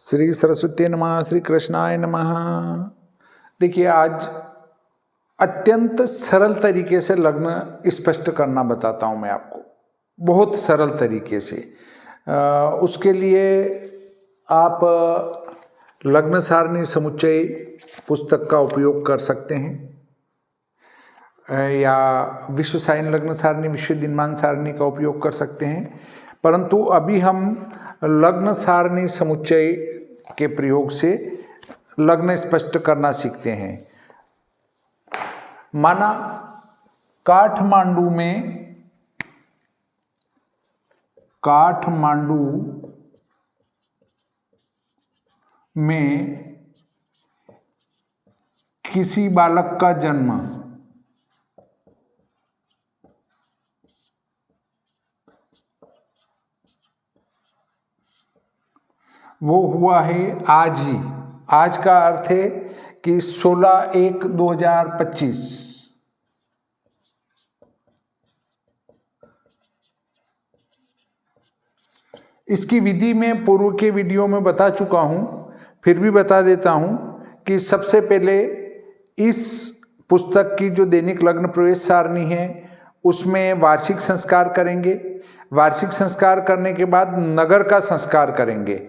श्री सरस्वती नमः, श्री कृष्णाय नमः। देखिए, आज अत्यंत सरल तरीके से लग्न स्पष्ट करना बताता हूँ मैं आपको, बहुत सरल तरीके से। उसके लिए आप लग्न सारणी समुच्चय पुस्तक का उपयोग कर सकते हैं, या विश्व साइन लग्न सारणी, विश्व दिनमान सारणी का उपयोग कर सकते हैं। परंतु अभी हम लग्न सारणी समुच्चय के प्रयोग से लग्न स्पष्ट करना सीखते हैं। माना काठमांडू में किसी बालक का जन्म वो हुआ है आज ही। आज का अर्थ है कि 16/1/2025। इसकी विधि में पूर्व के वीडियो में बता चुका हूं, फिर भी बता देता हूं कि सबसे पहले इस पुस्तक की जो दैनिक लग्न प्रवेश सारणी है उसमें वार्षिक संस्कार करेंगे। वार्षिक संस्कार करने के बाद नगर का संस्कार करेंगे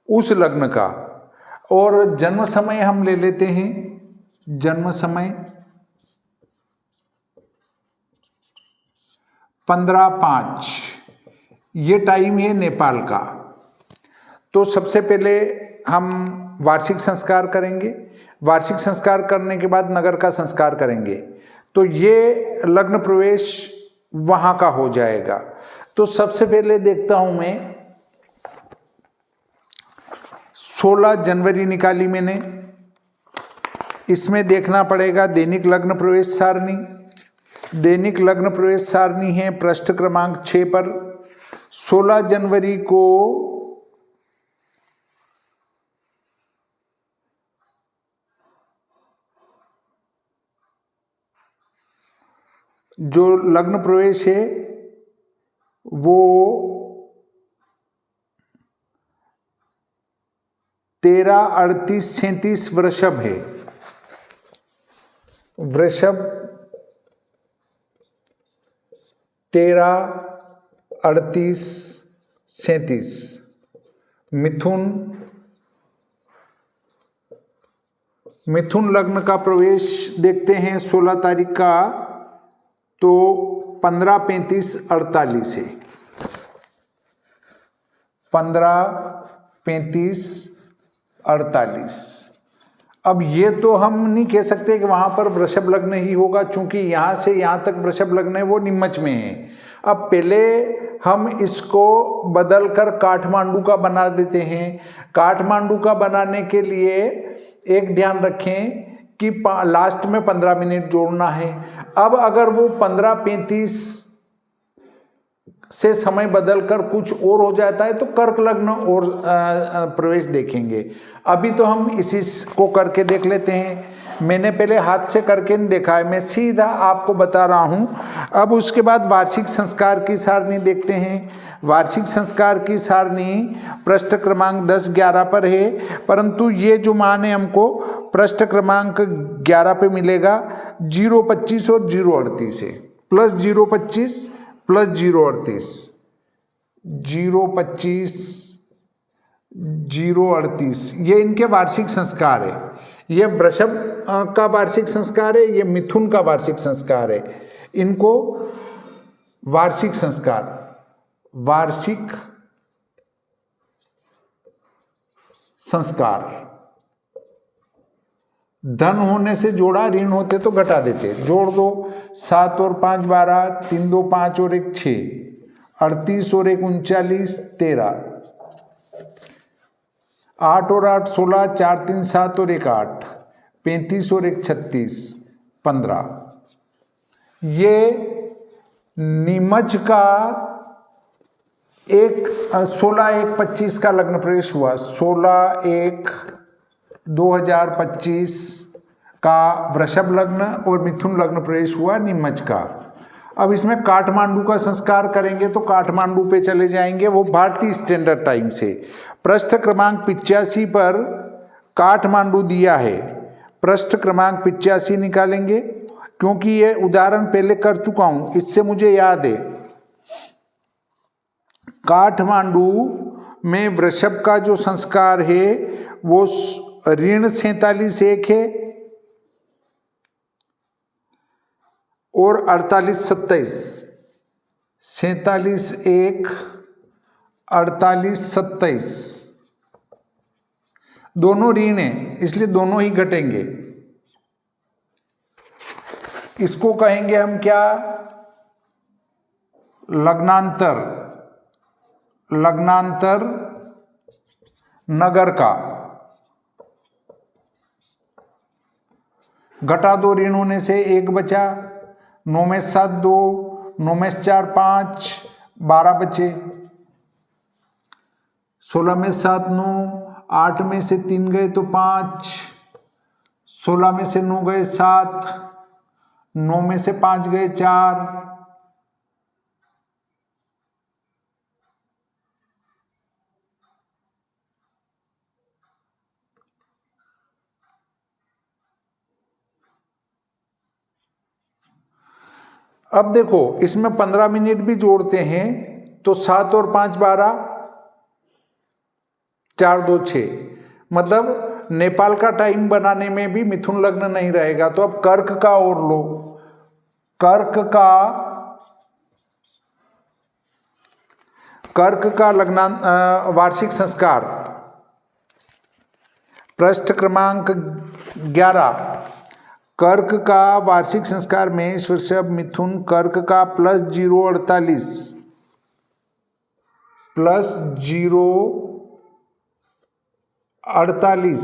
उस लग्न का, और जन्म समय हम ले लेते हैं। जन्म समय 15/5, ये टाइम है नेपाल का। तो सबसे पहले हम वार्षिक संस्कार करेंगे, वार्षिक संस्कार करने के बाद नगर का संस्कार करेंगे, तो ये लग्न प्रवेश वहाँ का हो जाएगा। तो सबसे पहले देखता हूँ मैं 16 जनवरी निकाली मैंने। इसमें देखना पड़ेगा दैनिक लग्न प्रवेश सारणी। दैनिक लग्न प्रवेश सारणी है पृष्ठ क्रमांक 6 पर। 16 जनवरी को जो लग्न प्रवेश है वो 13/38/37 वृषभ है। वृषभ 13/38/37। मिथुन लग्न का प्रवेश देखते हैं 16 तारीख का, तो 15/35/48 है। 15/35/48। अब ये तो हम नहीं कह सकते कि वहाँ पर वृषभ लग्न ही होगा, चूंकि यहाँ से यहाँ तक वृषभ लग्न है वो नीमच में है। अब पहले हम इसको बदल कर काठमांडू का बना देते हैं। काठमांडू का बनाने के लिए एक ध्यान रखें कि लास्ट में 15 मिनट जोड़ना है। अब अगर वो 15/35 से समय बदलकर कुछ और हो जाता है तो कर्क लग्न और प्रवेश देखेंगे। अभी तो हम इसी को करके देख लेते हैं। मैंने पहले हाथ से करके नहीं देखा है, मैं सीधा आपको बता रहा हूं। अब उसके बाद वार्षिक संस्कार की सारणी देखते हैं। वार्षिक संस्कार की सारणी पृष्ठ क्रमांक 10-11 पर है, परंतु ये जो मान है हमको पृष्ठ क्रमांक 11 पे मिलेगा। 025 और 038 है, प्लस 025 प्लस 038, 025 038, ये इनके वार्षिक संस्कार है। ये वृषभ का वार्षिक संस्कार है, ये मिथुन का वार्षिक संस्कार है। इनको वार्षिक संस्कार, वार्षिक संस्कार, धन होने से जोड़ा, ऋण होते तो घटा देते। जोड़ दो, 7 और 5 12, 3 2 5 और 1 6, 38 और 1 39 13, 8 और 8 16, 4 3 7 और 1 8, 35 और 1 36 15। ये नीमच का 16/1/25 का लग्न प्रवेश हुआ। 16/1/2025 का वृषभ लग्न और मिथुन लग्न प्रवेश हुआ नीमच का। अब इसमें काठमांडू का संस्कार करेंगे तो काठमांडू पे चले जाएंगे, वो भारतीय स्टैंडर्ड टाइम से। पृष्ठ क्रमांक 85 पर काठमांडू दिया है, पृष्ठ क्रमांक 85 निकालेंगे, क्योंकि ये उदाहरण पहले कर चुका हूं, इससे मुझे याद है। काठमांडू में वृषभ का जो संस्कार है वो ऋण 47 है और 48-27, 47-1, 48-27 दोनों ऋण हैं, इसलिए दोनों ही घटेंगे। इसको कहेंगे हम क्या? लग्नांतर, लग्नांतर नगर का। घटा 2 ऋण होने से 1 बचा, 9 में 7 2, 9 में 4 5, 12 बचे, 16 में 7 9, 8 में से 3 गए तो 5, 16 में से 9 गए 7, 9 में से 5 गए 4, अब देखो इसमें 15 मिनट भी जोड़ते हैं तो 7 और 5 12, 4 2 6, मतलब नेपाल का टाइम बनाने में भी मिथुन लग्न नहीं रहेगा। तो अब कर्क का और लो, कर्क का लग्ना वार्षिक संस्कार, पृष्ठ क्रमांक 11, कर्क का वार्षिक संस्कार मेष वृषभ मिथुन कर्क का +0 48, +0 48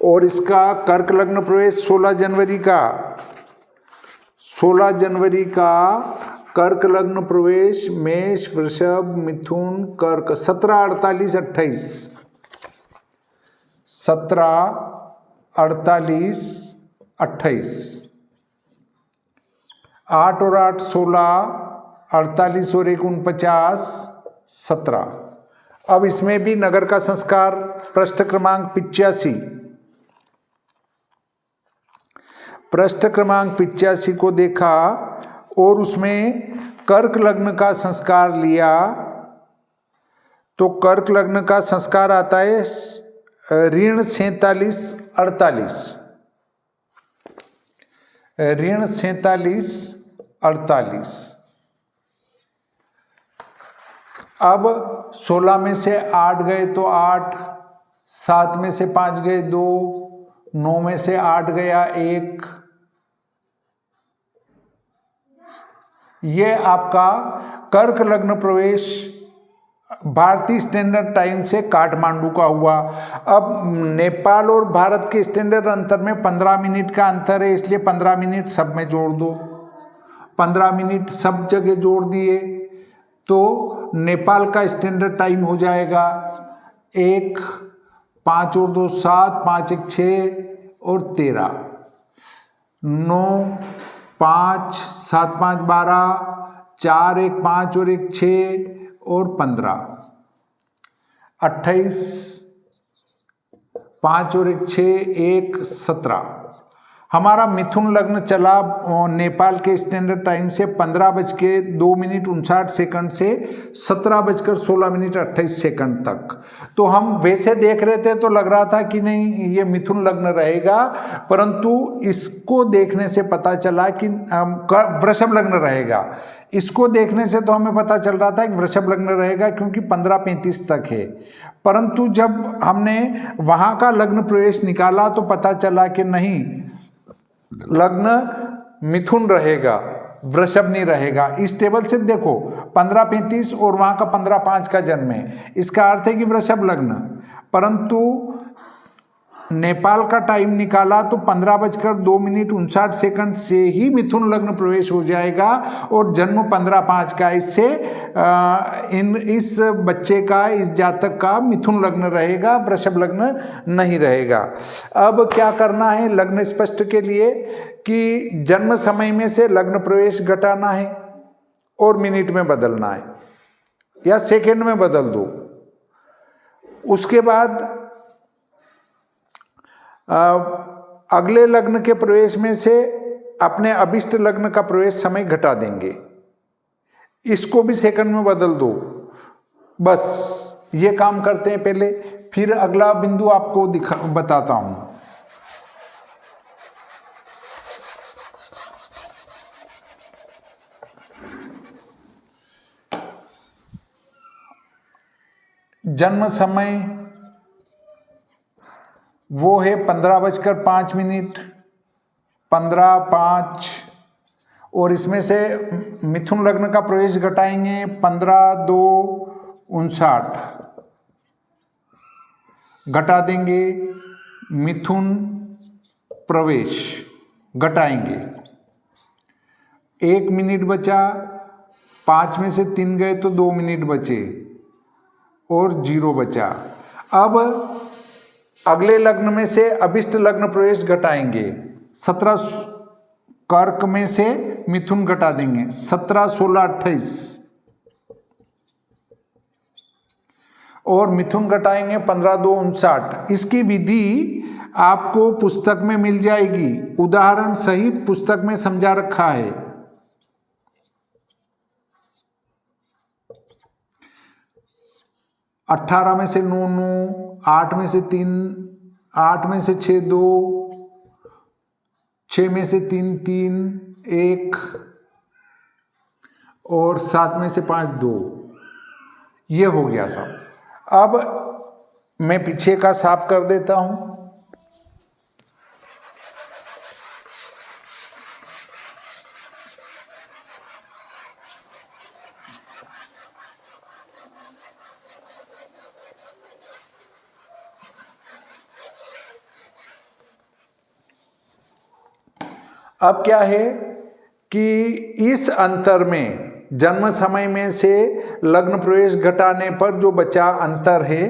और इसका कर्क लग्न प्रवेश 16 जनवरी का, 16 जनवरी का कर्क लग्न प्रवेश मेष वृषभ मिथुन कर्क 17 48 28, 17 48 28, 8 और 8 16, 48 और 1 49, 17। अब इसमें भी नगर का संस्कार, पृष्ठ क्रमांक 85, पृष्ठ क्रमांक 85 को देखा और उसमें कर्क लग्न का संस्कार लिया, तो कर्क लग्न का संस्कार आता है ऋण 47 48, ऋण 47 48। अब 16 में से 8 गए तो 8, 7 में से 5 गए 2, 9 में से 8 गया 1, ये आपका कर्क लग्न प्रवेश भारतीय स्टैंडर्ड टाइम से काठमांडू का हुआ। अब नेपाल और भारत के स्टैंडर्ड अंतर में 15 मिनट का अंतर है, इसलिए 15 मिनट सब में जोड़ दो, 15 मिनट सब जगह जोड़ दिए तो नेपाल का स्टैंडर्ड टाइम हो जाएगा 1, 5 और 2 7, 5 1 6 और 13, 9 5 7 5 12, 4 1 5 और 1 6 और 15, 28, 5 और 1 6 1 17। हमारा मिथुन लग्न चला नेपाल के स्टैंडर्ड टाइम से 15:02 से 17:16 तक। तो हम वैसे देख रहे थे तो लग रहा था कि नहीं ये मिथुन लग्न रहेगा, परंतु इसको देखने से पता चला कि वृषभ लग्न रहेगा। इसको देखने से तो हमें पता चल रहा था कि वृषभ लग्न रहेगा क्योंकि 15:35 तक है, परंतु जब हमने वहाँ का लग्न प्रवेश निकाला तो पता चला कि नहीं, लग्न मिथुन रहेगा, वृषभ नहीं रहेगा। इस टेबल से देखो 15:35 और वहाँ का 15:05 का जन्म है, इसका अर्थ है कि वृषभ लग्न, परंतु नेपाल का टाइम निकाला तो 15:02 से ही मिथुन लग्न प्रवेश हो जाएगा और जन्म 15/5 का। इससे इस बच्चे का, इस जातक का मिथुन लग्न रहेगा, वृषभ लग्न नहीं रहेगा। अब क्या करना है लग्न स्पष्ट के लिए कि जन्म समय में से लग्न प्रवेश घटाना है और मिनट में बदलना है या सेकंड में बदल दो। उसके बाद अगले लग्न के प्रवेश में से अपने अभिष्ट लग्न का प्रवेश समय घटा देंगे, इसको भी सेकंड में बदल दो। बस ये काम करते हैं पहले, फिर अगला बिंदु आपको बताता हूं। जन्म समय वो है 15:05, 15:05, और इसमें से मिथुन लग्न का प्रवेश घटाएंगे 15:02 घटा देंगे, मिथुन प्रवेश घटाएंगे। 1 मिनट बचा, 5 में से 3 गए तो 2 मिनट बचे और 0 बचा। अब अगले लग्न में से अभिष्ट लग्न प्रवेश घटाएंगे। 17 कर्क में से मिथुन घटा देंगे, 17, 16, 28 और मिथुन घटाएंगे 15:02. इसकी विधि आपको पुस्तक में मिल जाएगी, उदाहरण सहित पुस्तक में समझा रखा है। अट्ठारह में से 9, 9, 8 में से 3, 8 में से 6, 2, 6 में से 3, 3, 1 और 7 में से 5, 2। ये हो गया सब। अब मैं पीछे का साफ कर देता हूं। अब क्या है कि इस अंतर में जन्म समय में से लग्न प्रवेश घटाने पर जो बचा अंतर है,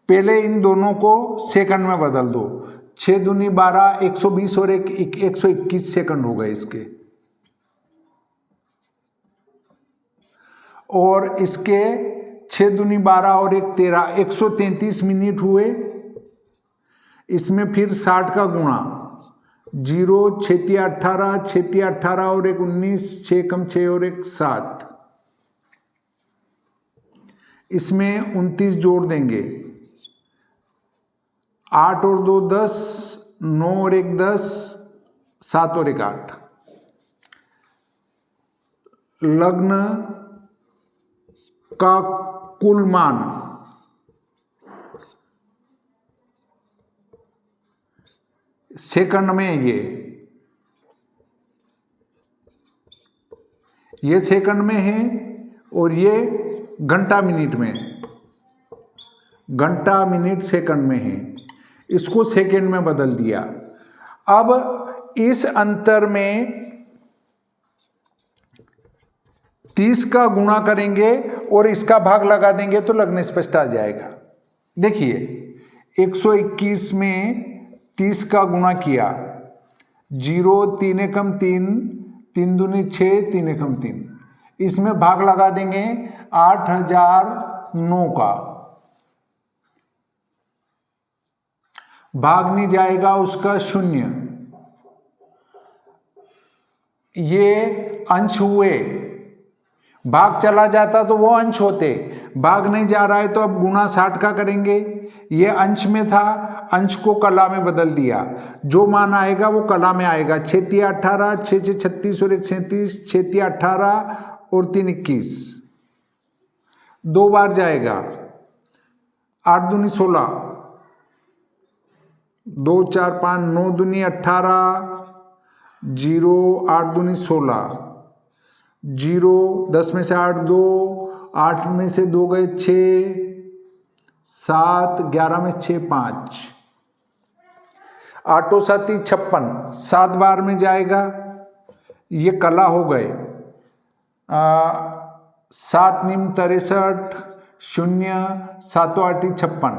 पहले इन दोनों को सेकंड में बदल दो। 6 दूनी 12, 120 और 121 सेकंड हो गए इसके, और इसके 6 दूनी 12 और 1 13, 133 मिनट हुए। इसमें फिर 60 का गुणा, 0, 6 18, 6 18 और 1 19, 6 कम 6 और 1 7। इसमें 29 जोड़ देंगे, 8 और 2 10, 9 और 1 10, 7 और 1 8। लग्न का कुल मान सेकंड में, ये सेकंड में है और ये घंटा मिनट में, घंटा मिनट सेकंड में है। इसको सेकंड में बदल दिया। अब इस अंतर में 30 का गुणा करेंगे और इसका भाग लगा देंगे तो लग्न स्पष्ट आ जाएगा। देखिए 121 में 30 का गुणा किया, 0, 3 एकम 3, 3 दूनी 6, 3 एकम 3। इसमें भाग लगा देंगे 8009 का, भाग नहीं जाएगा उसका 0। ये अंश हुए, भाग चला जाता तो वो अंश होते, भाग नहीं जा रहा है तो अब गुणा 60 का करेंगे। ये अंश में था, अंश को कला में बदल दिया, जो मान आएगा वो कला में आएगा। 6 3 18, 6 6 36 और 1 37, 6 3 18 और 3 21, 2 बार जाएगा। 8 दूनी 16, 2 4 5, 9 दूनी 18, 0 8 दूनी 16, 0 10 में से 8 2, 8 में से 2 गए 6, 7 11 में 6 5, आठो साती 56, 7 बार में जाएगा, ये कला हो गए। 7 निम 63, 0, 7 8 56,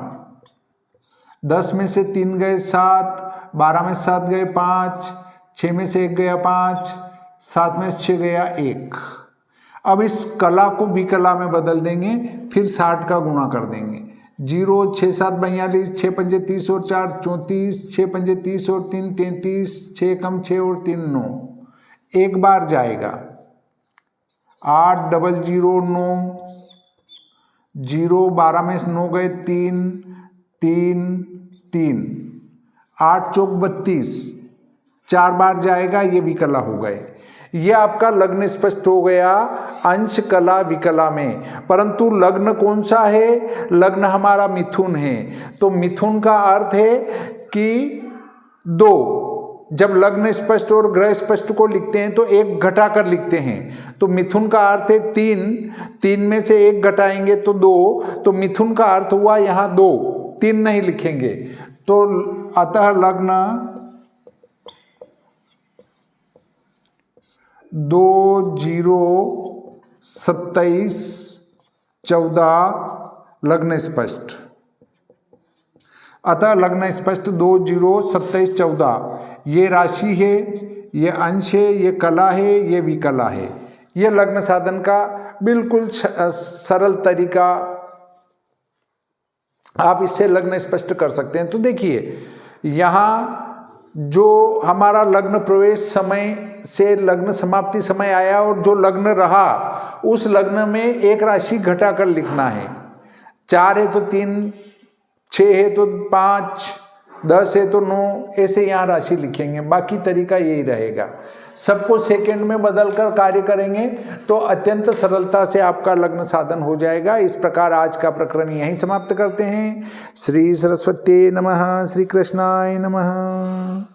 10 में से 3 गए 7, 12 में 7 गए 5, 6 में से 1 गया 5, 7 में से 6 गया 1। अब इस कला को विकला में बदल देंगे, फिर 60 का गुणा कर देंगे। 0 6 7 42, 6 पंजे 30 और 4 34, 6 पंजे 30 और 3 33, 6 कम 6 और 3 9। एक बार जाएगा 8 0 0 9, 0 12 में से 9 गए 3 3 3, 8 चौक 32, 4 बार जाएगा, ये विकला हो गए। ये आपका लग्न स्पष्ट हो गया अंश कला विकला में। परंतु लग्न कौन सा है? लग्न हमारा मिथुन है। तो मिथुन का अर्थ है कि 2, जब लग्न स्पष्ट और ग्रह स्पष्ट को लिखते हैं तो एक घटाकर लिखते हैं। तो मिथुन का अर्थ है 3, 3 में से 1 घटाएंगे तो 2, तो मिथुन का अर्थ हुआ यहाँ 2, 3 नहीं लिखेंगे। तो अतः लग्न 2 0 27 14 लग्न स्पष्ट। अतः लग्न स्पष्ट 2 0 27 14 ये राशि है, ये अंश है, ये कला है, ये विकला है। ये लग्न साधन का बिल्कुल सरल तरीका, आप इससे लग्न स्पष्ट कर सकते हैं। तो देखिए यहाँ जो हमारा लग्न प्रवेश समय से लग्न समाप्ति समय आया और जो लग्न रहा उस लग्न में एक राशि घटाकर लिखना है। 4 है तो 3, 6 है तो 5, 10 है तो 9, ऐसे यहाँ राशि लिखेंगे। बाकी तरीका यही रहेगा। सबको सेकंड में बदलकर कार्य करेंगे तो अत्यंत सरलता से आपका लग्न साधन हो जाएगा। इस प्रकार आज का प्रकरण यहीं समाप्त करते हैं। श्री सरस्वती नमः। श्री कृष्णाय नमः।